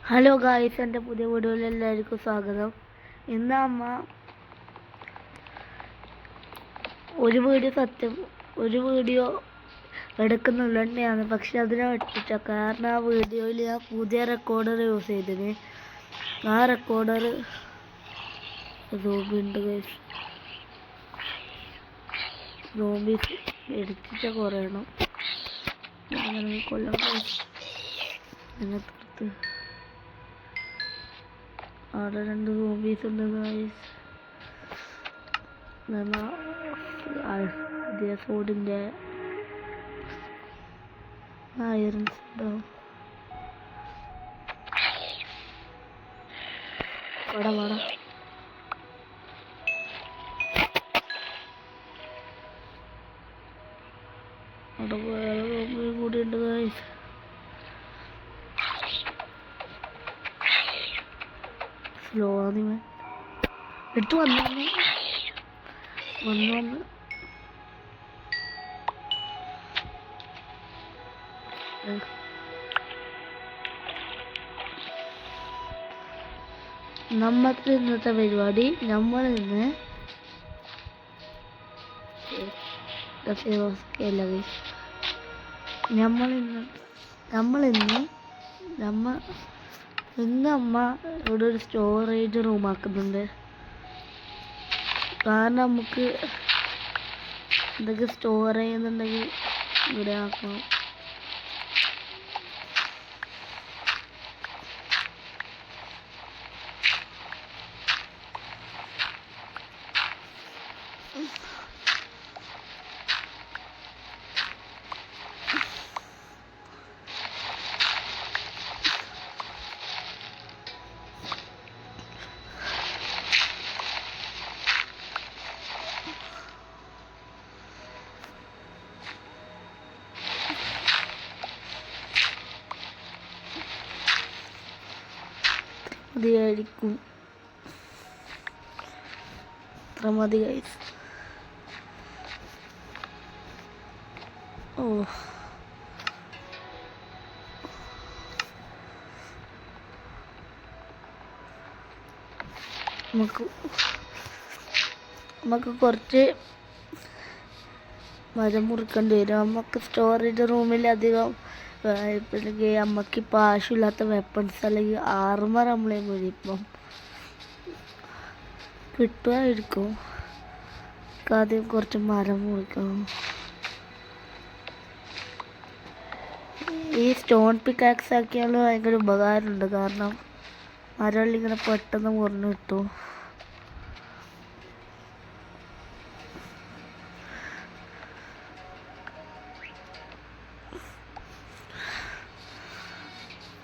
Hello guys, എൻ്റെ പുതിയ വീഡിയോയിൽ എല്ലാവർക്കും സ്വാഗതം. ഇന്ന് അമ്മ ഒരു വീഡിയോ എടുക്കുന്നുള്ളൂ തന്നെയാണ്, പക്ഷെ അതിനെ വെച്ചിട്ട കാരണം ആ വീഡിയോയിൽ ഞാൻ പുതിയ റെക്കോർഡർ യൂസ് ചെയ്തത്. ആ റെക്കോർഡർ സോംബീസ് എടുത്തിട്ട് കുറയണം. അങ്ങനെ കൊല്ലം അങ്ങനെ തീർത്ത് അവിടെ 2 സോംബീസ് ഉണ്ട് ഗൈസ്. പുതിയ സോഡിൻ്റെ അയറൻസ് ഉണ്ടാവും. വട അവിടെ വേറെ സോംബിയും കൂടി ഉണ്ട് ഗൈസ്. സ്ലോ ആണ് ഇവൻ. എടുത്തു വന്നു നമ്മൾക്ക് ഇന്നത്തെ പരിപാടി നമ്മളിന്ന് അമ്മ ഇവിടെ ഒരു സ്റ്റോറേജ് റൂം ആക്കുന്നുണ്ട്. കാരണം നമുക്ക് എന്തൊക്കെ സ്റ്റോർ ചെയ്യുന്നുണ്ടെങ്കിൽ ഇവിടെ ആക്കണം. മതിയായിരിക്കും, അത്ര മതി ഗൈസ്. നമുക്ക് കുറച്ച് മരം മുറിക്കേണ്ടി വരും. നമുക്ക് സ്റ്റോറേജ് റൂമിൽ അധികം അമ്മക്ക് ആവശ്യമില്ലാത്ത വെപ്പൺസ് അല്ലെങ്കിൽ ആർമർ നമ്മളെ ഇപ്പം കിട്ടുമായിരിക്കും. ആദ്യം കുറച്ച് മരം മുറിക്കണം. ഈ സ്റ്റോൺ പിക്കാക്സ് ആക്കിയാൽ ഭയങ്കര ഉപകാരമുണ്ട്. കാരണം മരം ഇങ്ങനെ പെട്ടെന്ന് മുറിഞ്ഞു കിട്ടും.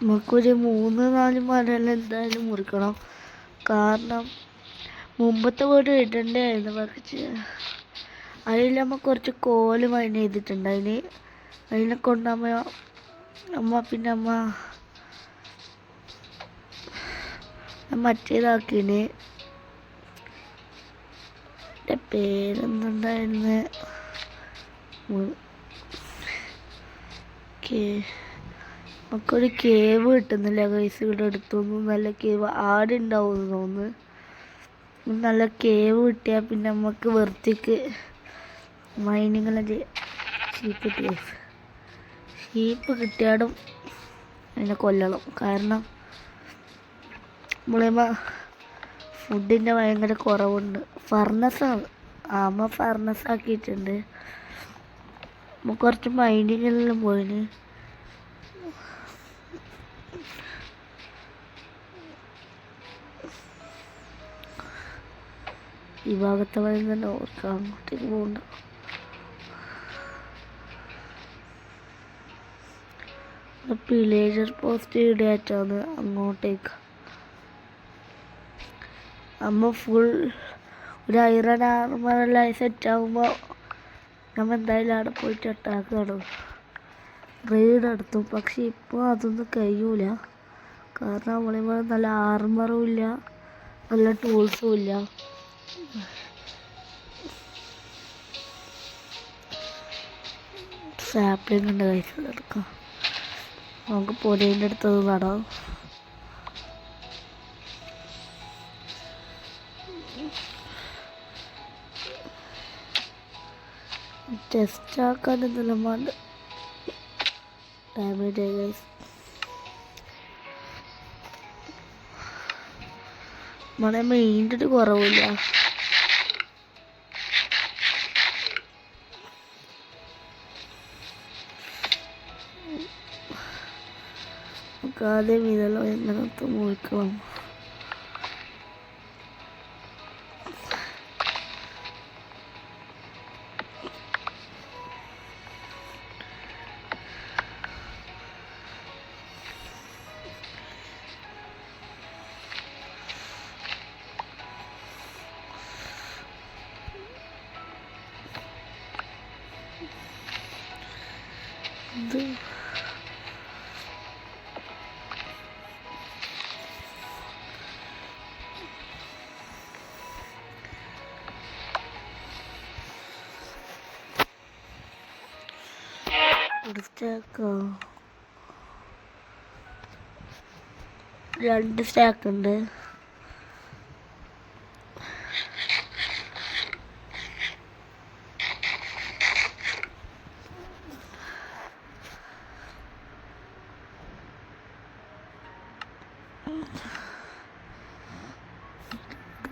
നമുക്കൊരു 3-4 മരം എന്തായാലും മുറിക്കണം. കാരണം മുമ്പത്തെ വീട് ഇടണ്ടായിരുന്നു, പക്ഷേ അതിൽ നമ്മൾ കുറച്ച് കോല് മൈൻ ചെയ്തിട്ടുണ്ട്. അതിനെ കൊണ്ടമ്മ മറ്റേതാക്കിന്. എൻ്റെ പേരെന്തുണ്ടായിരുന്നു, നമുക്കൊരു കേവ് കിട്ടുന്നില്ല ഗൈസ്. ഇവിടെ അടുത്തൊന്നും നല്ല കേവ് ആടുണ്ടാവും തോന്നുന്നു. നല്ല കേവ് കിട്ടിയാൽ പിന്നെ നമുക്ക് വൃത്തിക്ക് മൈനിങ്ങെല്ലാം ഷീപ്പ് കിട്ടിയാലും അതിനെ കൊല്ലണം. കാരണം നമ്മളെ ഫുഡിൻ്റെ ഭയങ്കര കുറവുണ്ട്. ഫർണസാണ്, അമ്മ ഫർണസ് ആക്കിയിട്ടുണ്ട്. നമുക്ക് കുറച്ച് മൈനിങ്ങെല്ലാം പോയിന്. ഈ ഭാഗത്തെ വഴി തന്നെ ഓർക്കാം, അങ്ങോട്ടേക്ക് പോകണ്ട. വില്ലേജർ പോസ്റ്റ് ഇടയാറ്റാണ് അങ്ങോട്ടേക്ക്. അമ്മ ഫുൾ ഒരു ഐറൺ ആർമറെല്ലാം സെറ്റ് ആകുമ്പോൾ നമ്മൾ എന്തായാലും അവിടെ പോയിട്ട് അറ്റാക്കാണ്, റെയ്ഡ് നടത്തും. പക്ഷെ ഇപ്പോൾ അതൊന്നും കഴിയൂല. കാരണം നമ്മളിവിടെ നല്ല ആർമറും ഇല്ല, നല്ല ടൂൾസും ഇല്ല. സാപ്ലിംഗ് ഉണ്ട് കഴിച്ചത് എടുക്കാം. നമുക്ക് പൊലീൻ്റെ അടുത്തത് നടാം. ടെസ്റ്റ് ആക്കാൻ എന്തെല്ലാം വേണ്ട ഡാമേജ് ആയി ഗൈസ്. നമ്മളെ മെയിൻ്റെ ഒരു കുറവില്ല. നമുക്ക് ആദ്യം ഇതെല്ലാം എങ്ങനത്തെ മുറിക്കണം. ഇത് ഒരു സ്റ്റാക്കോ 2 സ്റ്റാക്ക് ഉണ്ട്.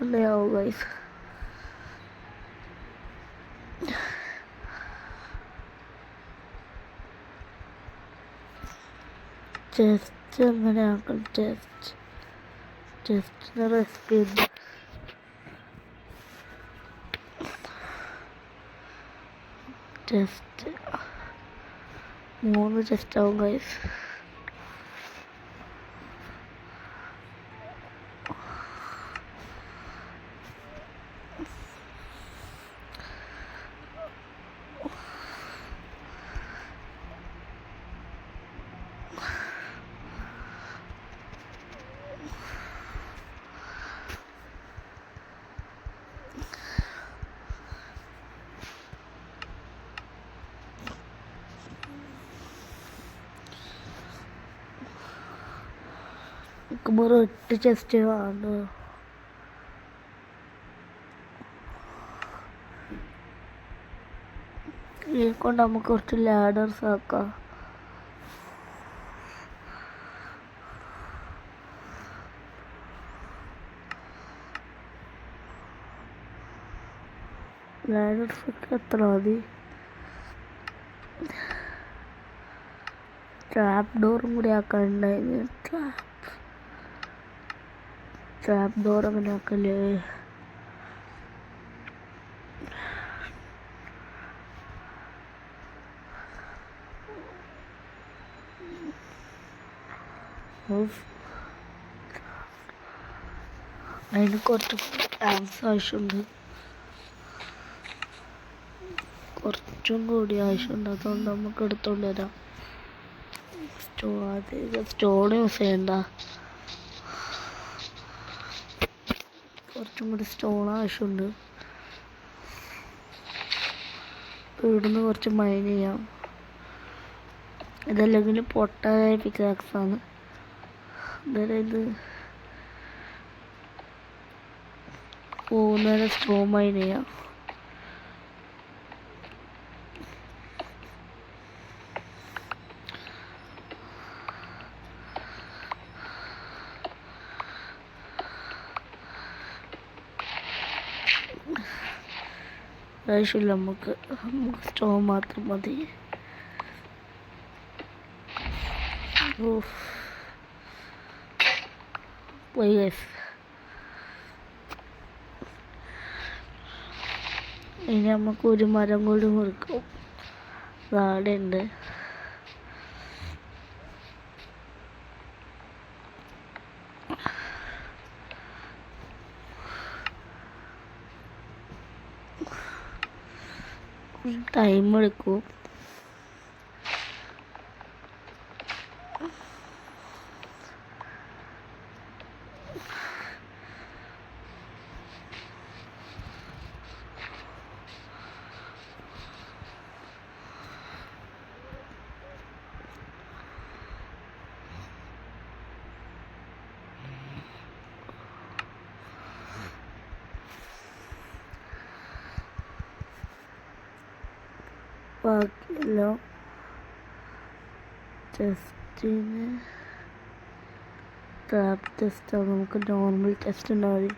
ഉണ്ടാവും ഗൈസ്. ചെസ്റ്റ് എങ്ങനെ ആക്കണം? ചെസ്റ്റിന് റെസിപ്പി ഉണ്ട്. ചെസ്റ്റ് 3 ചെസ്റ്റ് ആവും ഗൈസ്. നമുക്കിപ്പോൾ 8 ചെസ്റ്റ് വേണ്ട. ഇതിനെ കൊണ്ട് നമുക്ക് കുറച്ച് ലാഡേഴ്സ് ആക്കാം. ലാഡേഴ്സൊക്കെ എത്ര മതി? ട്രാപ്പ് ഡോറും കൂടി ആക്കാനുണ്ടായിരുന്നു. ട്രാപ്പ് ഡോർ അങ്ങനെ ആക്കല്ലേ? അതിന് കുറച്ച് ടാങ്ക്സ് ആവശ്യമുണ്ട്. കുറച്ചും കൂടി ആവശ്യമുണ്ട്. അതുകൊണ്ട് നമുക്ക് എടുത്തോണ്ട് വരാം. സ്റ്റോൺ യൂസ് ചെയ്യണ്ട. കുറച്ചും കൂടി സ്റ്റോൺ ആവശ്യമുണ്ട്. ഇവിടുന്ന് കുറച്ച് മൈൻ ചെയ്യാം. ഇതല്ലെങ്കിൽ പൊട്ടായ പിക്കാക്സാണ്. അതായത് പോകുന്നേരം സ്റ്റോൺ മൈൻ ചെയ്യാം. ആവശ്യമില്ല, നമുക്ക് സ്റ്റോൺ മാത്രം മതി. പോയി ഗൈസ്. ഇനി നമുക്ക് ഒരു മരം കൂടി മുറിക്കും. അവിടെ ഉണ്ട്. ടൈം എടുക്കും. ബാക്കിയെല്ലാം ടെസ്റ്റിന് ട്രാപ്പ് ടെസ്റ്റാണ്. നമുക്ക് നോർമൽ ടെസ്റ്റ് ഉണ്ടാവും.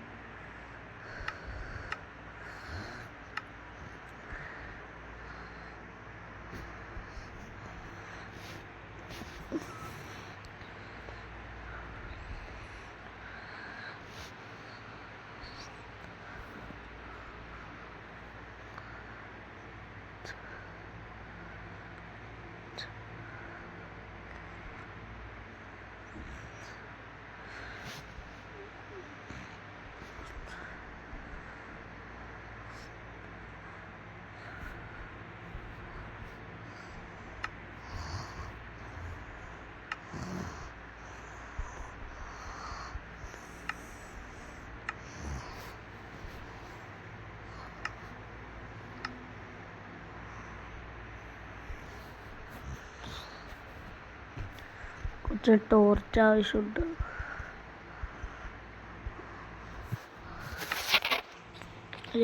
കുറച്ച് ടോർച്ച് ആവശ്യമുണ്ട്.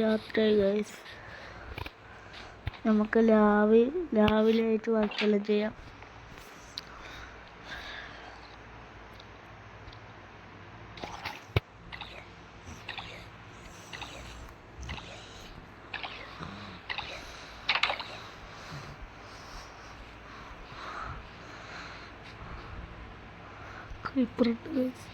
രാത്രി ഗൈസ്, നമുക്ക് രാവിലെ ആയിട്ട് ബാക്കിയെല്ലാം ചെയ്യാം. ക്രീപ്പറുണ്ട് ഗൈസ്.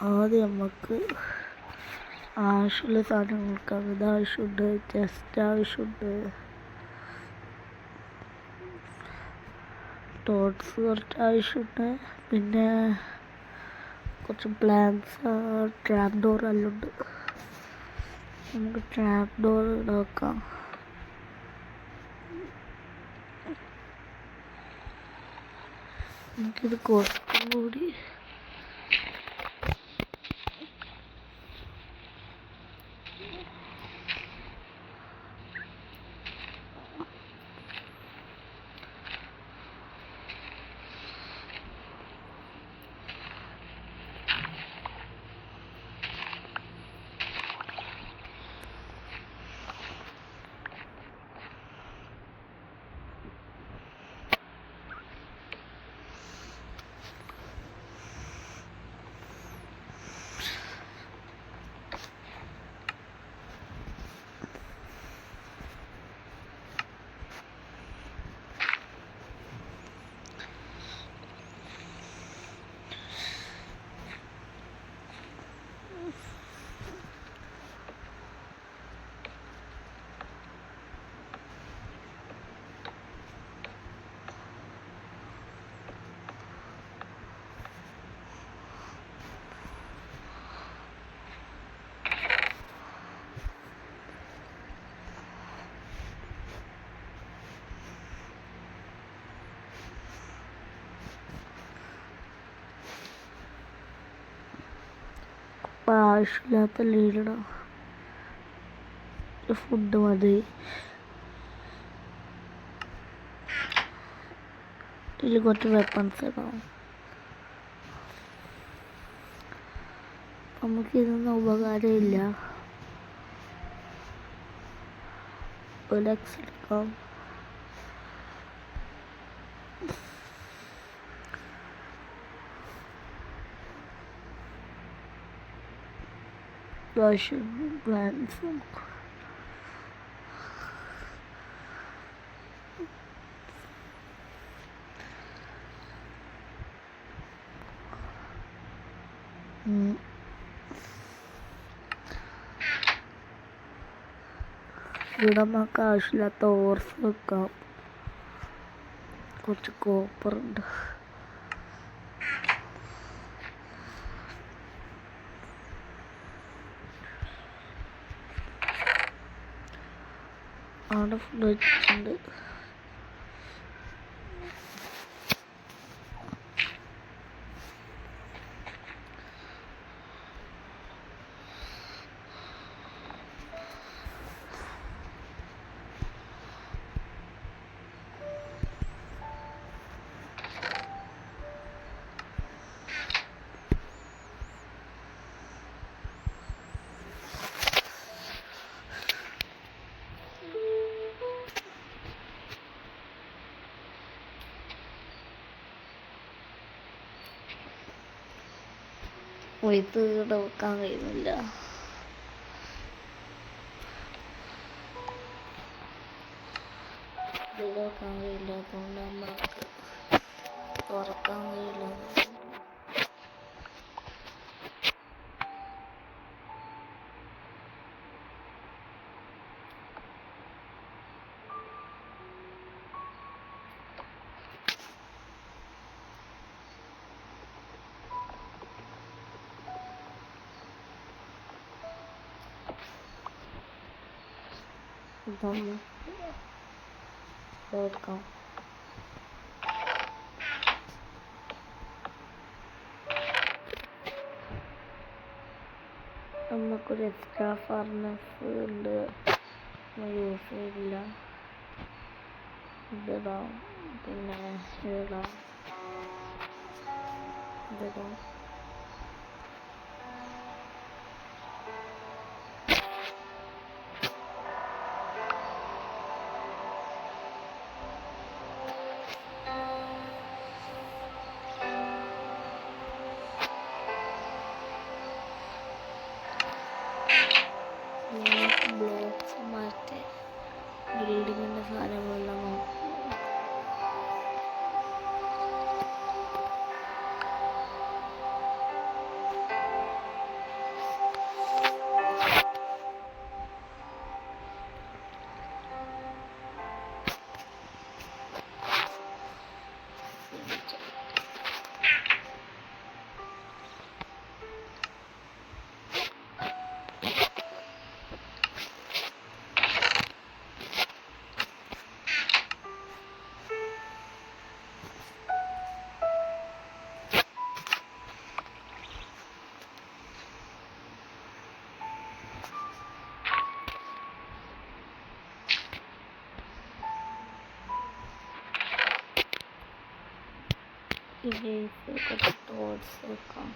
ആദ്യം നമുക്ക് ആവശ്യമുള്ള സാധനങ്ങൾക്ക് അത് ആവശ്യമുണ്ട്, ചെസ്റ്റ് ആവശ്യമുണ്ട്, ടോട്ട്സ് കുറച്ച് ആവശ്യമുണ്ട്, പിന്നെ കുറച്ച് പ്ലാന്റ്സ്, ട്രാപ്പ് ഡോർ എല്ലാം ഉണ്ട്. നമുക്ക് ട്രാപ്പ് ഡോർ നോക്കാം. നമുക്കിത് കുറച്ചും കൂടി ആവശ്യമില്ലാത്ത ലീഡണം. ഫുഡ് മതി. ഇതിൽ കുറച്ച് വെപ്പൺസ് ഇടാം. നമുക്കിതൊന്നും ഉപകാരമില്ല. ഒരു എക്സ് എടുക്കാം. പ്ലാന്റ്സ് ഇവിടെ നമുക്ക് ആവശ്യമില്ലാത്ത ഓർസ് വെക്കാം. കുറച്ച് കോപ്പറുണ്ട്. അവിടെ ഫുഡ് വെച്ചിട്ടുണ്ട്. ഇത് ഇവിടെ വെക്കാൻ കഴിയുന്നില്ല. ഇത് വെക്കാൻ കഴിയില്ല, അതുകൊണ്ട് നമ്മൾക്ക് തുറക്കാൻ കഴിയില്ല. ഇതൊന്ന് വെക്കാം. നമുക്കൊരു എക്സ്ട്രാ ഫർണസ് ഉണ്ട്, യൂസ് ചെയ്യില്ല. ഇതിടാം, പിന്നെ ഇതിടാം, ഇതിടാം. ബ്ലോക്സ് മാറ്റി ബിൽഡിങ്ങിൻ്റെ സാധനങ്ങളെല്ലാം നോക്കും. ഇതിലേക്ക് കുറച്ച് ടോട്ട്സ് വെക്കാം.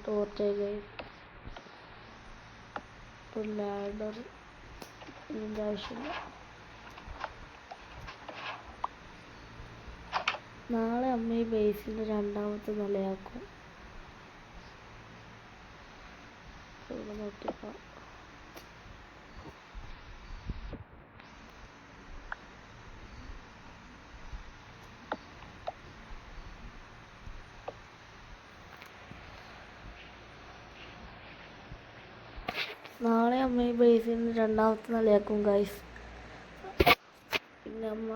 ടോർച്ച് ലാഡർ ഇതിൻ്റെ ആവശ്യമില്ല. നാളെ അമ്മ ഈ ബേസിൻ്റെ രണ്ടാമത്തെ നിലയാക്കും. നോക്കിക്കാം. അമ്മ ഈ ബേസിന് രണ്ടാമത്തെ നിലയാക്കും ഗൈസ്. പിന്നെ അമ്മ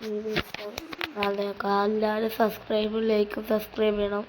ഈ ബേസ് നാളെയാക്കാം. എല്ലാവരും സബ്സ്ക്രൈബ് ചെയ്യണം.